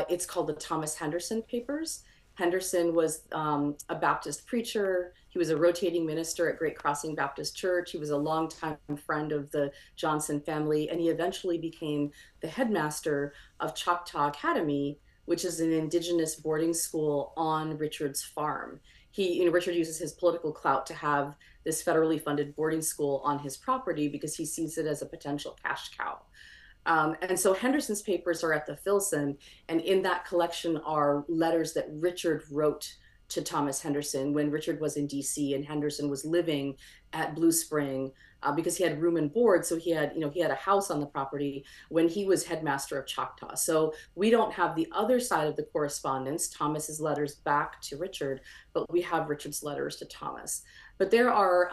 [SPEAKER 3] it's called the Thomas Henderson Papers. Henderson was a Baptist preacher. He was a rotating minister at Great Crossing Baptist Church. He was a longtime friend of the Johnson family, and he eventually became the headmaster of Choctaw Academy, which is an indigenous boarding school on Richard's farm. Richard uses his political clout to have this federally funded boarding school on his property because he sees it as a potential cash cow. And so Henderson's papers are at the Filson, and in that collection are letters that Richard wrote to Thomas Henderson when Richard was in DC and Henderson was living at Blue Spring, because he had room and board. So he had a house on the property when he was headmaster of Choctaw. So we don't have the other side of the correspondence, Thomas's letters back to Richard, but we have Richard's letters to Thomas. But there are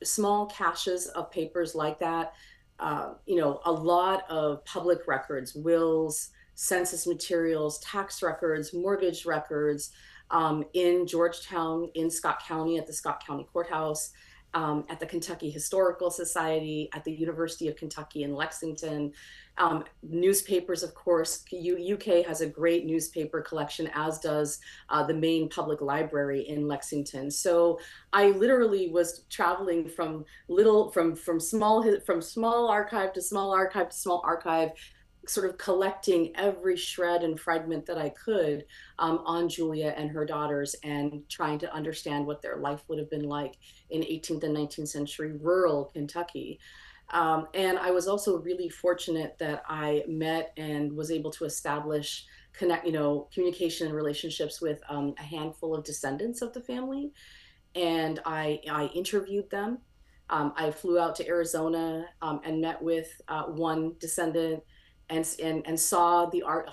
[SPEAKER 3] small caches of papers like that. A lot of public records, wills, census materials, tax records, mortgage records, in Georgetown, in Scott County, at the Scott County Courthouse, at the Kentucky Historical Society, at the University of Kentucky in Lexington. Newspapers, of course. UK has a great newspaper collection, as does the main public library in Lexington. So I literally was traveling from small archive to small archive to small archive, sort of collecting every shred and fragment that I could on Julia and her daughters, and trying to understand what their life would have been like in 18th and 19th century rural Kentucky. And I was also really fortunate that I met and was able to establish communication and relationships with a handful of descendants of the family. and I interviewed them. I flew out to Arizona and met with one descendant and saw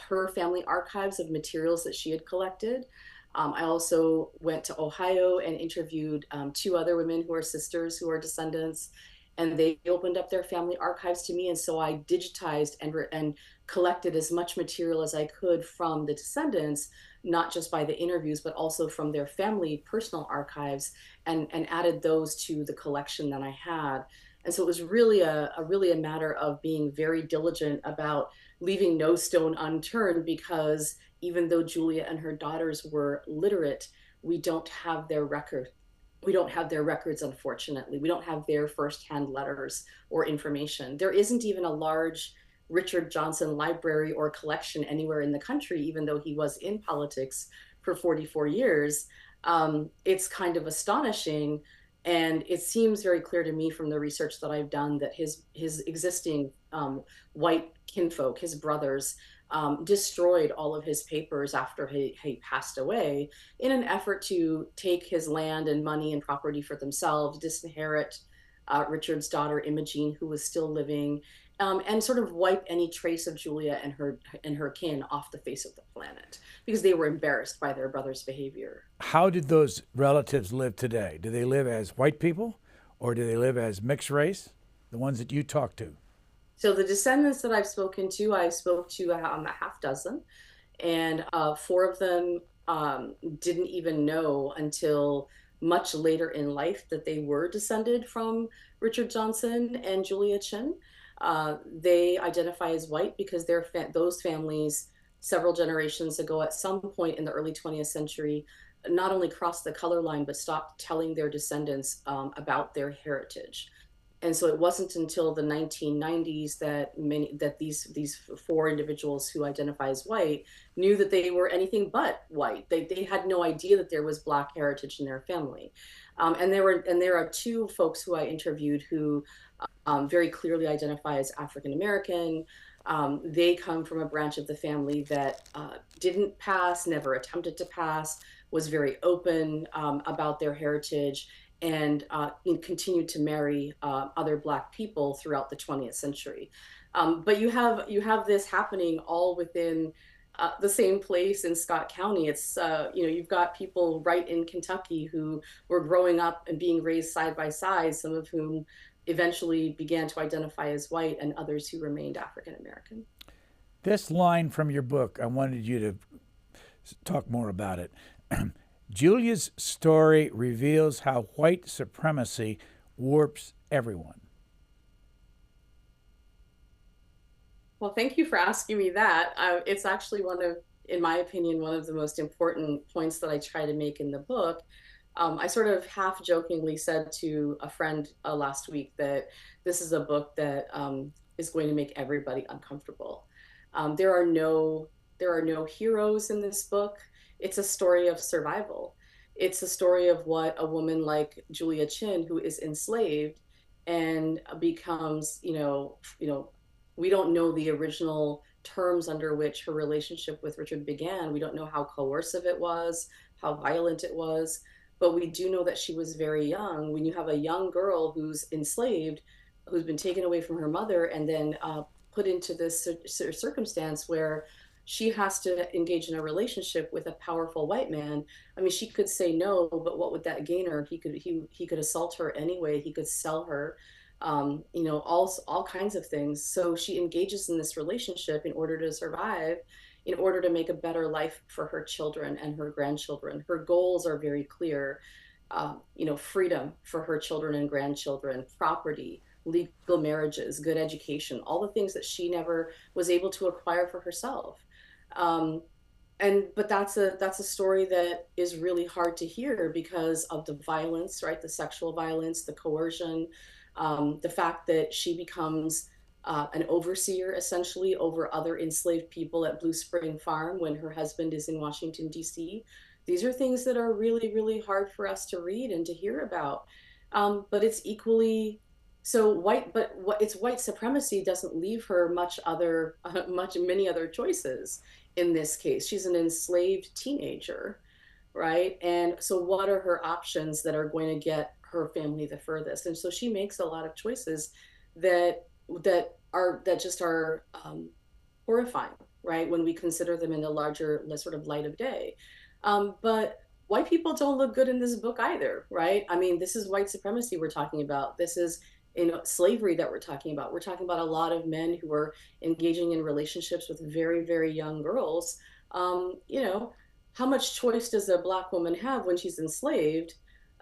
[SPEAKER 3] her family archives of materials that she had collected. I also went to Ohio and interviewed two other women who are sisters who are descendants, and they opened up their family archives to me. And so I digitized and collected as much material as I could from the descendants, not just by the interviews, but also from their family personal archives, and added those to the collection that I had. And so it was really a matter of being very diligent about leaving no stone unturned, because even though Julia and her daughters were literate, we don't have their record. We don't have their records, unfortunately. We don't have their firsthand letters or information. There isn't even a large Richard Johnson library or collection anywhere in the country, even though he was in politics for 44 years. It's kind of astonishing. And it seems very clear to me from the research that I've done that his existing white kinfolk, his brothers, destroyed all of his papers after he passed away in an effort to take his land and money and property for themselves, disinherit Richard's daughter Imogene, who was still living, and sort of wipe any trace of Julia and her kin off the face of the planet, because they were embarrassed by their brother's behavior.
[SPEAKER 1] How did those relatives live today? Do they live as white people, or do they live as mixed race? The ones that you talked to.
[SPEAKER 3] So the descendants that I've spoken to, I spoke to a half dozen, and four of them didn't even know until much later in life that they were descended from Richard Johnson and Julia Chen. They identify as white because those families, several generations ago, at some point in the early 20th century, not only crossed the color line, but stopped telling their descendants about their heritage. And so it wasn't until the 1990s that these four individuals who identify as white knew that they were anything but white. They had no idea that there was Black heritage in their family. And there are two folks who I interviewed who very clearly identify as African American. They come from a branch of the family that didn't pass, never attempted to pass, was very open about their heritage, and continued to marry other Black people throughout the 20th century. But you have this happening all within the same place in Scott County. It's you've got people right in Kentucky who were growing up and being raised side by side, some of whom eventually began to identify as white, and others who remained African American.
[SPEAKER 1] This line from your book, I wanted you to talk more about it. Julia's story reveals how white supremacy warps everyone.
[SPEAKER 3] Well, thank you for asking me that. It's actually in my opinion, one of the most important points that I try to make in the book. I sort of half jokingly said to a friend last week that this is a book that is going to make everybody uncomfortable. There are no heroes in this book. It's a story of survival. It's a story of what a woman like Julia Chen, who is enslaved and becomes, we don't know the original terms under which her relationship with Richard began. We don't know how coercive it was, how violent it was, but we do know that she was very young. When you have a young girl who's enslaved, who's been taken away from her mother and then put into this circumstance where she has to engage in a relationship with a powerful white man. I mean, she could say no, but what would that gain her? He could assault her anyway. He could sell her, all kinds of things. So she engages in this relationship in order to survive, in order to make a better life for her children and her grandchildren. Her goals are very clear. Freedom for her children and grandchildren, property, legal marriages, good education, all the things that she never was able to acquire for herself. But that's a story that is really hard to hear because of the violence, right? The sexual violence, the coercion, the fact that she becomes an overseer essentially over other enslaved people at Blue Spring Farm when her husband is in Washington, D.C. These are things that are really, really hard for us to read and to hear about. But it's equally so white, but it's white supremacy doesn't leave her many other choices in this case. She's an enslaved teenager right? And so what are her options that are going to get her family the furthest? And so she makes a lot of choices that that just are horrifying, right? When we consider them in the larger sort of light of day. But white people don't look good in this book either, right? I mean, this is white supremacy we're talking about. This is slavery that we're talking about. We're talking about a lot of men who are engaging in relationships with very, very young girls. You know, how much choice does a Black woman have when she's enslaved?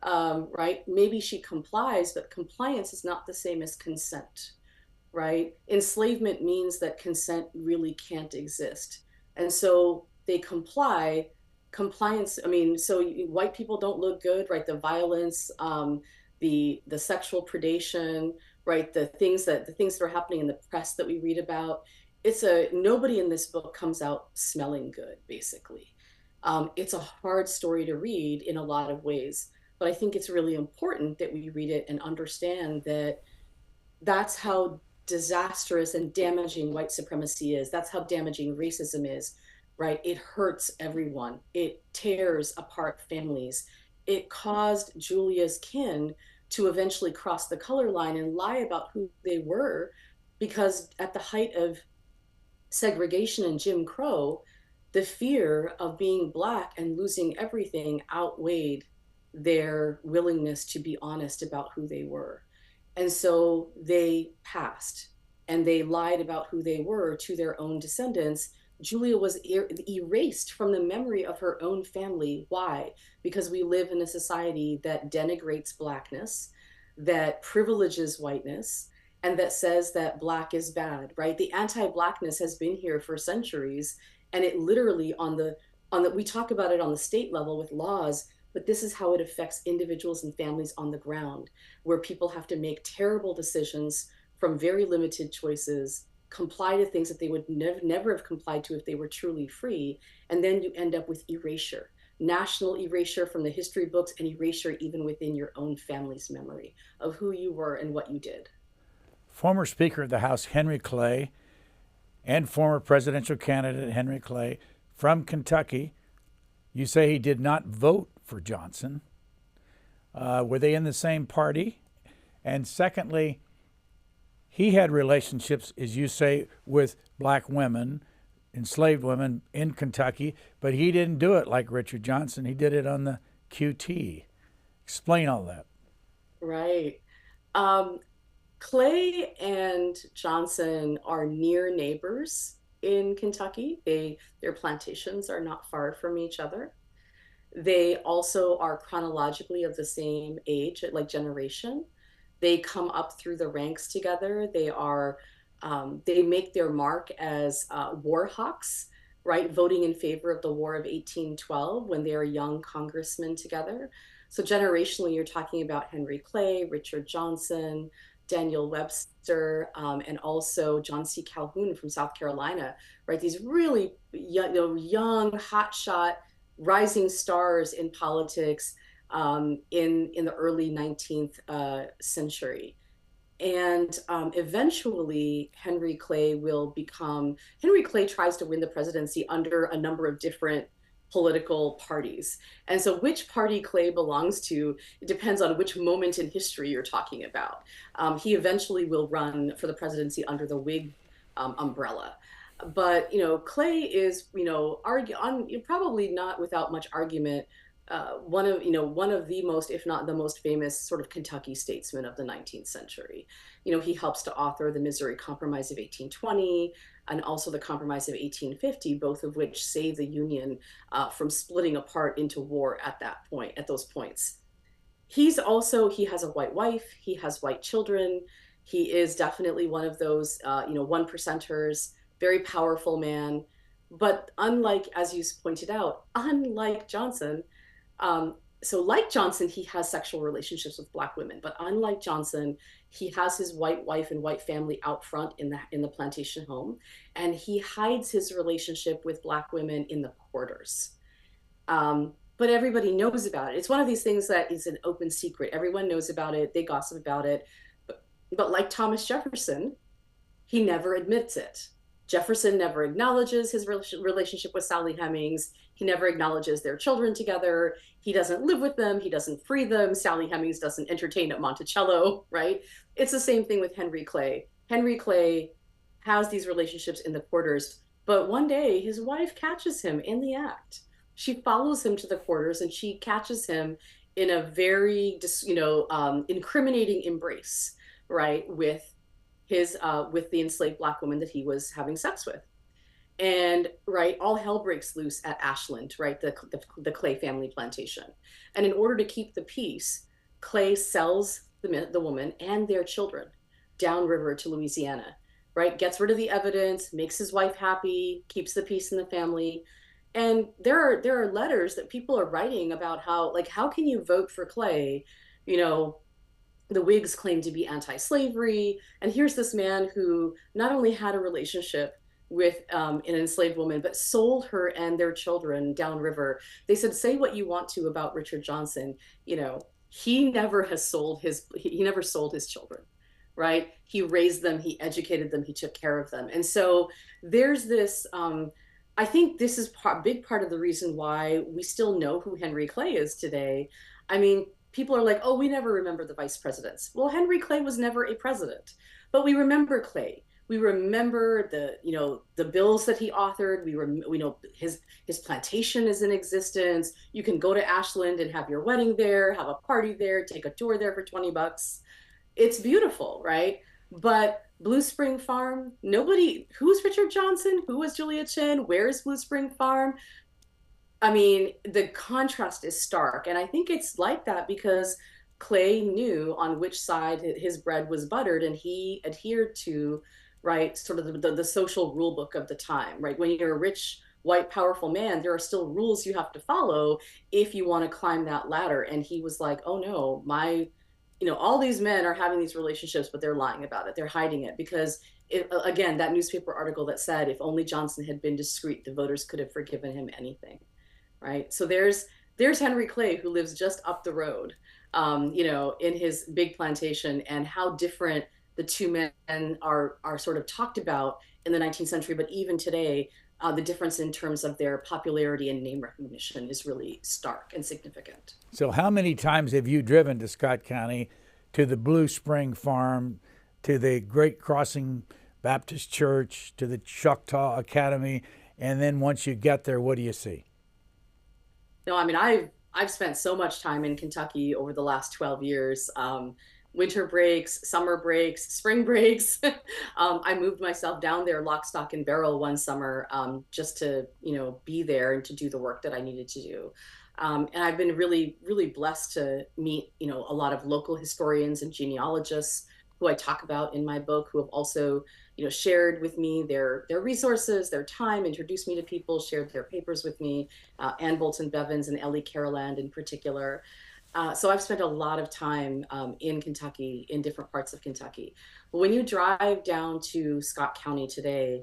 [SPEAKER 3] Right? Maybe she complies, but compliance is not the same as consent, right? Enslavement means that consent really can't exist. And so they comply. Compliance, I mean, so white people don't look good, right? The violence, the sexual predation, right? The things that are happening in the press that we read about. Nobody in this book comes out smelling good, basically. It's a hard story to read in a lot of ways, but I think it's really important that we read it and understand that that's how disastrous and damaging white supremacy is. That's how damaging racism is, right? It hurts everyone. It tears apart families. It caused Julia's kin to eventually cross the color line and lie about who they were, because at the height of segregation and Jim Crow, the fear of being Black and losing everything outweighed their willingness to be honest about who they were. And so they passed and they lied about who they were to their own descendants. Julia was erased from the memory of her own family. Why? Because we live in a society that denigrates Blackness, that privileges whiteness, and that says that Black is bad, right? The anti-Blackness has been here for centuries, and it literally we talk about it on the state level with laws, but this is how it affects individuals and families on the ground, where people have to make terrible decisions from very limited choices, comply to things that they would never have complied to if they were truly free. And then you end up with erasure, national erasure from the history books, and erasure even within your own family's memory of who you were and what you did.
[SPEAKER 1] Former Speaker of the House Henry Clay and former presidential candidate Henry Clay from Kentucky, you say he did not vote for Johnson. Were they in the same party? And secondly, he had relationships, as you say, with Black women, enslaved women in Kentucky, but he didn't do it like Richard Johnson. He did it on the QT. Explain all that.
[SPEAKER 3] Right. Clay and Johnson are near neighbors in Kentucky. Their plantations are not far from each other. They also are chronologically of the same age, like generation. They come up through the ranks together. They make their mark as war hawks, right? Voting in favor of the War of 1812 when they are young congressmen together. So generationally, you're talking about Henry Clay, Richard Johnson, Daniel Webster, and also John C. Calhoun from South Carolina, right? These really young hotshot, rising stars in politics in the early 19th century. And eventually, Henry Clay tries to win the presidency under a number of different political parties. And so which party Clay belongs to, it depends on which moment in history you're talking about. He eventually will run for the presidency under the Whig umbrella. But, Clay is, probably not without much argument, one of the most, if not the most famous sort of Kentucky statesman of the 19th century. He helps to author the Missouri Compromise of 1820 and also the Compromise of 1850, both of which save the Union from splitting apart into war at those points. He has a white wife, he has white children. He is definitely one of those, one percenters, very powerful man. But unlike, as you pointed out, unlike Johnson, like Johnson, he has sexual relationships with Black women, but unlike Johnson, he has his white wife and white family out front in the plantation home, and he hides his relationship with Black women in the quarters. But everybody knows about it. It's one of these things that is an open secret. Everyone knows about it. They gossip about it. But like Thomas Jefferson, he never admits it Jefferson never acknowledges his relationship with Sally Hemings. He never acknowledges their children together. He doesn't live with them. He doesn't free them. Sally Hemings doesn't entertain at Monticello, right? It's the same thing with Henry Clay. Henry Clay has these relationships in the quarters, but one day his wife catches him in the act. She follows him to the quarters and she catches him in a very, incriminating embrace, right, with the enslaved Black woman that he was having sex with. And right, all hell breaks loose at Ashland, right, the Clay family plantation. And in order to keep the peace, Clay sells the woman and their children downriver to Louisiana, right? Gets rid of the evidence, makes his wife happy, keeps the peace in the family. And there are letters that people are writing about how can you vote for Clay? You know, the Whigs claim to be anti-slavery, and here's this man who not only had a relationship with an enslaved woman, but sold her and their children downriver. They said, say what you want to about Richard Johnson, he never sold his children, right? He raised them, he educated them, he took care of them. And so there's this, I think this is a big part of the reason why we still know who Henry Clay is today. I mean, people are like, oh, we never remember the vice presidents. Well, Henry Clay was never a president, but we remember Clay. We remember the bills that he authored. We know his plantation is in existence. You can go to Ashland and have your wedding there, have a party there, take a tour there for $20. It's beautiful, right? But Blue Spring Farm, who's Richard Johnson? Who was Julia Chen? Where is Blue Spring Farm? I mean, the contrast is stark. And I think it's like that because Clay knew on which side his bread was buttered, and he adhered to, right, sort of the social rule book of the time, right? When you're a rich, white, powerful man, there are still rules you have to follow if you want to climb that ladder. And he was like, oh no, all these men are having these relationships, but they're lying about it. They're hiding it because, again, that newspaper article that said if only Johnson had been discreet, the voters could have forgiven him anything, right? So there's Henry Clay, who lives just up the road, in his big plantation, and how different the two men are sort of talked about in the 19th century, but even today, the difference in terms of their popularity and name recognition is really stark and significant.
[SPEAKER 1] So how many times have you driven to Scott County, to the Blue Spring Farm, to the Great Crossing Baptist Church, to the Choctaw Academy, and then once you get there, what do you see?
[SPEAKER 3] No, I mean, I've spent so much time in Kentucky over the last 12 years. Winter breaks, summer breaks, spring breaks. I moved myself down there lock, stock, and barrel one summer just to, be there and to do the work that I needed to do. And I've been really, really blessed to meet, a lot of local historians and genealogists who I talk about in my book, who have also, shared with me their resources, their time, introduced me to people, shared their papers with me, Ann Bolton Bevins and Ellie Caroland in particular. So I've spent a lot of time in Kentucky, in different parts of Kentucky. But when you drive down to Scott County today,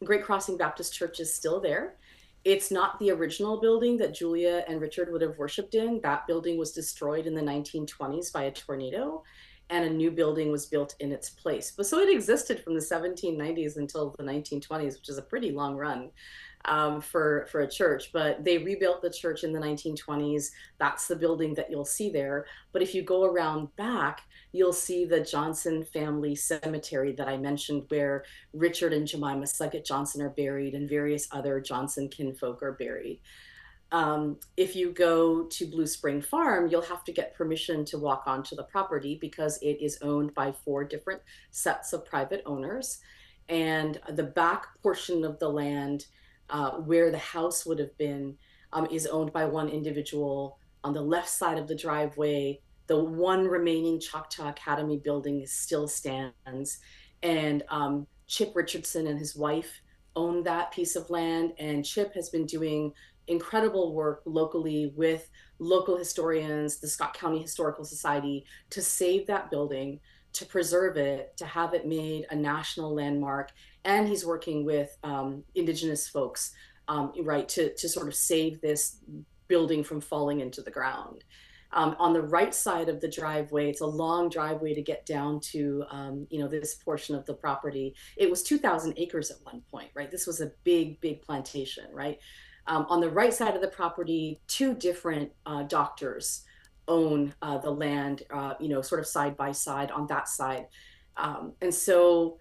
[SPEAKER 3] Great Crossing Baptist Church is still there. It's not the original building that Julia and Richard would have worshiped in. That building was destroyed in the 1920s by a tornado, and a new building was built in its place. But so it existed from the 1790s until the 1920s, which is a pretty long run for a church. But they rebuilt the church in the 1920s. That's the building that you'll see there. But if you go around back, you'll see the Johnson family cemetery that I mentioned, where Richard and Jemima Suggett Johnson are buried and various other Johnson kinfolk are buried. If you go to Blue Spring Farm, you'll have to get permission to walk onto the property because it is owned by 4 different sets of private owners. And the back portion of the land where the house would have been is owned by one individual. On the left side of the driveway, the one remaining Choctaw Academy building still stands. And Chip Richardson and his wife own that piece of land. And Chip has been doing incredible work locally with local historians, the Scott County Historical Society, to save that building, to preserve it, to have it made a national landmark. And he's working with Indigenous folks, right, to sort of save this building from falling into the ground. On the right side of the driveway, it's a long driveway to get down to, this portion of the property. It was 2,000 acres at one point, right? This was a big, big plantation, right? On the right side of the property, two different doctors own the land, sort of side by side on that side. And so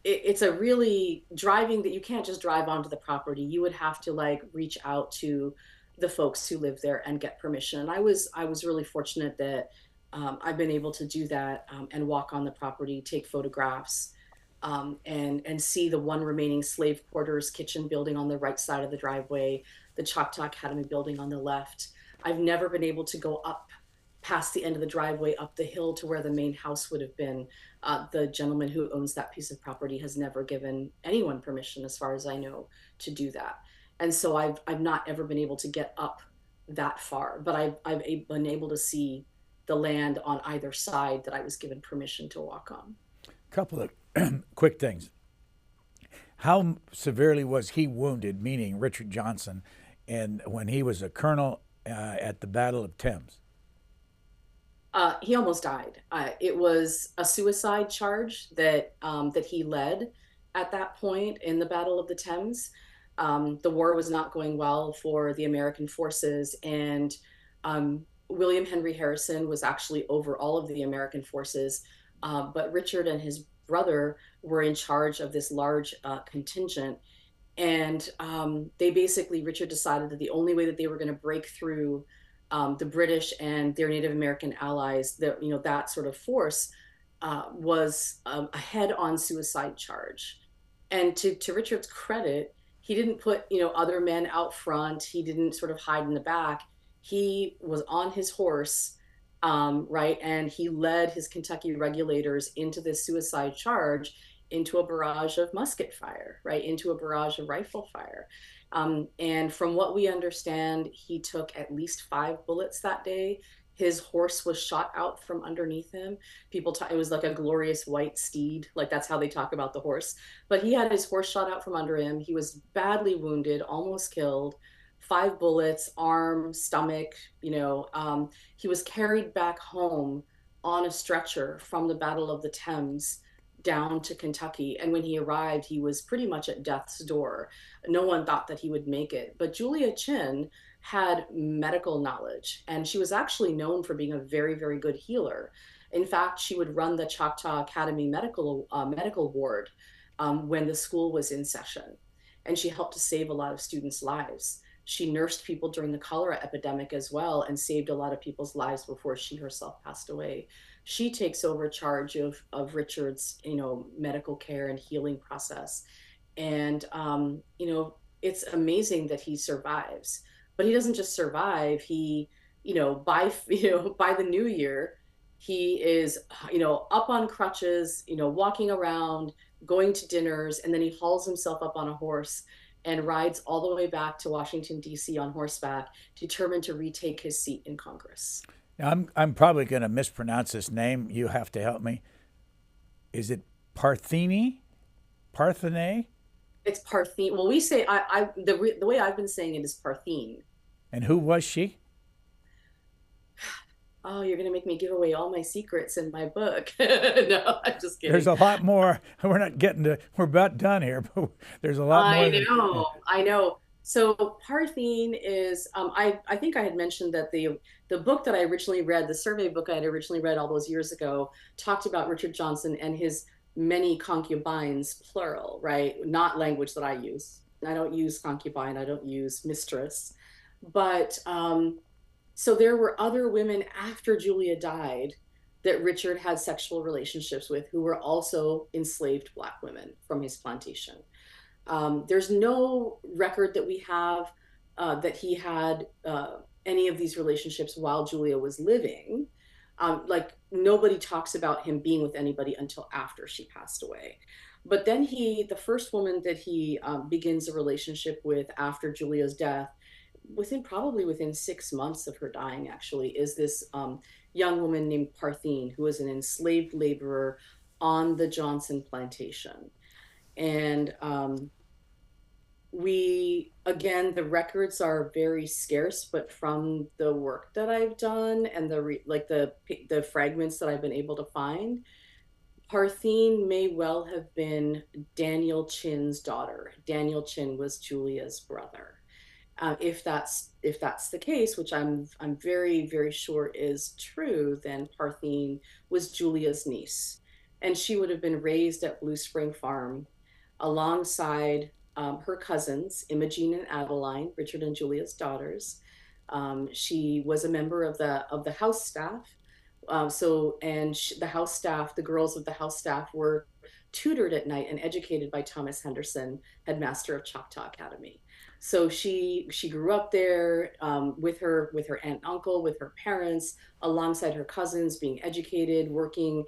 [SPEAKER 3] it's a really driving that you can't just drive onto the property. You would have to like reach out to the folks who live there and get permission. And I was really fortunate that I've been able to do that and walk on the property, take photographs, and see the one remaining slave quarters kitchen building on the right side of the driveway, the Choctaw Academy building on the left. I've never been able to go up past the end of the driveway up the hill to where the main house would have been. The gentleman who owns that piece of property has never given anyone permission, as far as I know, to do that. And so I've not ever been able to get up that far, but I've been able to see the land on either side that I was given permission to walk on.
[SPEAKER 1] Couple of quick things. How severely was he wounded, meaning Richard Johnson, and when he was a colonel at the Battle of Thames?
[SPEAKER 3] He almost died. It was a suicide charge that he led at that point in the Battle of the Thames. The war was not going well for the American forces, and William Henry Harrison was actually over all of the American forces, but Richard and his brother were in charge of this large contingent. And Richard decided that the only way that they were going to break through the British and their Native American allies, that sort of force, was a head-on suicide charge. And to Richard's credit, he didn't put other men out front. He didn't sort of hide in the back. He was on his horse, right, and he led his Kentucky regulators into this suicide charge, into a barrage of musket fire, right, into a barrage of rifle fire. And from what we understand, he took at least 5 bullets that day. His horse was shot out from underneath him. It was like a glorious white steed. Like, that's how they talk about the horse. But he had his horse shot out from under him. He was badly wounded, almost killed. 5 bullets, arm, stomach, he was carried back home on a stretcher from the Battle of the Thames down to Kentucky. And when he arrived, he was pretty much at death's door. No one thought that he would make it. But Julia Chen had medical knowledge, and she was actually known for being a very, very good healer. In fact, she would run the Choctaw Academy medical ward when the school was in session, and she helped to save a lot of students' lives. She nursed people during the cholera epidemic as well, and saved a lot of people's lives before she herself passed away. She takes over charge of Richard's, medical care and healing process. And, it's amazing that he survives, but he doesn't just survive. He, by the new year, he is, up on crutches, walking around, going to dinners, and then he hauls himself up on a horse and rides all the way back to Washington, D.C. on horseback, determined to retake his seat in Congress.
[SPEAKER 1] Now, I'm probably going to mispronounce this name. You have to help me. Is it Parthene? Parthene?
[SPEAKER 3] It's Parthene. Well, we say the way I've been saying it is Parthene.
[SPEAKER 1] And who was she?
[SPEAKER 3] Oh, you're going to make me give away all my secrets in my book. No, I'm just kidding.
[SPEAKER 1] There's a lot more. We're about done here, but there's a lot more.
[SPEAKER 3] I know. So Parthene is, I think I had mentioned that the book that I originally read, the survey book I had originally read all those years ago, talked about Richard Johnson and his many concubines, plural, right? Not language that I use. I don't use concubine. I don't use mistress. But so there were other women after Julia died that Richard had sexual relationships with, who were also enslaved Black women from his plantation. There's no record that we have that he had any of these relationships while Julia was living. Like, nobody talks about him being with anybody until after she passed away. But then the first woman that he begins a relationship with after Julia's death, probably within 6 months of her dying, actually, is this young woman named Parthene, who was an enslaved laborer on the Johnson plantation. And again, the records are very scarce, but from the work that I've done and the fragments that I've been able to find, Parthene may well have been Daniel Chinn's daughter. Daniel Chinn was Julia's brother. If that's the case, which I'm very, very sure is true, then Parthene was Julia's niece, and she would have been raised at Blue Spring Farm alongside her cousins Imogene and Adeline, Richard and Julia's daughters. She was a member of the house staff. The house staff, the girls of the house staff, were tutored at night and educated by Thomas Henderson, headmaster of Choctaw Academy. So she grew up there with her aunt and uncle, with her parents, alongside her cousins, being educated, working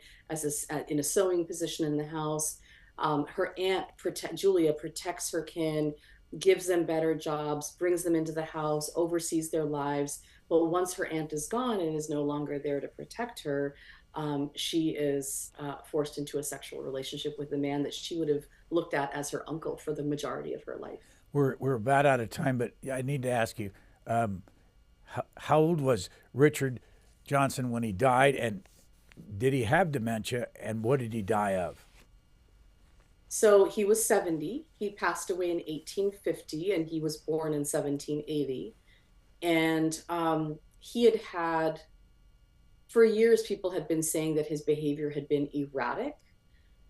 [SPEAKER 3] in a sewing position in the house. Her aunt, Julia, protects her kin, gives them better jobs, brings them into the house, oversees their lives. But once her aunt is gone and is no longer there to protect her, she is forced into a sexual relationship with a man that she would have looked at as her uncle for the majority of her life.
[SPEAKER 1] We're about out of time, but I need to ask you, how old was Richard Johnson when he died, and did he have dementia, and what did he die of?
[SPEAKER 3] So he was 70. He passed away in 1850, and he was born in 1780. And for years, people had been saying that his behavior had been erratic,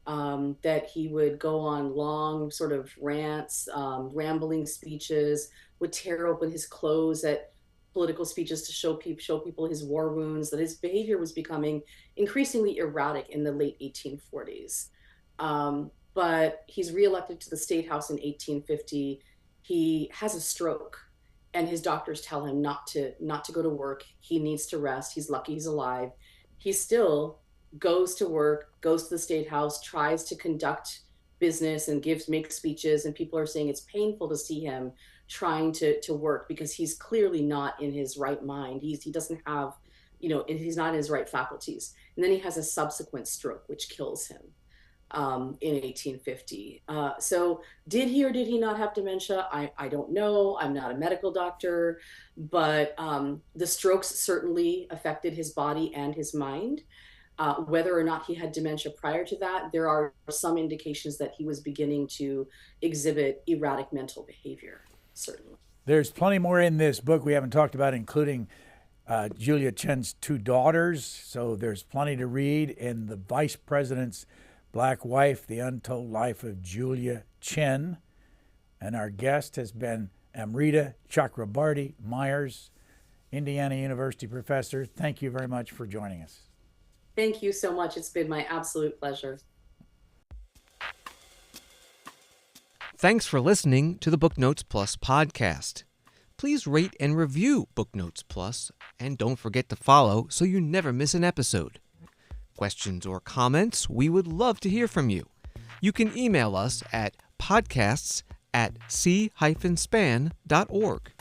[SPEAKER 3] that he would go on long sort of rants, rambling speeches, would tear open his clothes at political speeches to show people his war wounds, that his behavior was becoming increasingly erratic in the late 1840s. But he's reelected to the State House in 1850. He has a stroke, and his doctors tell him not to go to work. He needs to rest. He's lucky he's alive. He still goes to work, goes to the State House, tries to conduct business and make speeches, and people are saying it's painful to see him trying to work because he's clearly not in his right mind. He doesn't have, he's not in his right faculties. And then he has a subsequent stroke, which kills him in 1850. So did he or did he not have dementia? I don't know. I'm not a medical doctor, but the strokes certainly affected his body and his mind. Whether or not he had dementia prior to that, there are some indications that he was beginning to exhibit erratic mental behavior, certainly.
[SPEAKER 1] There's plenty more in this book we haven't talked about, including Julia Chen's two daughters. So there's plenty to read in The Vice President's Black Wife, The Untold Life of Julia Chen. And our guest has been Amrita Chakrabarti Myers, Indiana University professor. Thank you very much for joining us.
[SPEAKER 3] Thank you so much. It's been my absolute pleasure.
[SPEAKER 4] Thanks for listening to the Booknotes Plus podcast. Please rate and review Booknotes Plus, and don't forget to follow so you never miss an episode. Questions or comments, we would love to hear from you. You can email us at podcasts@c-span.org.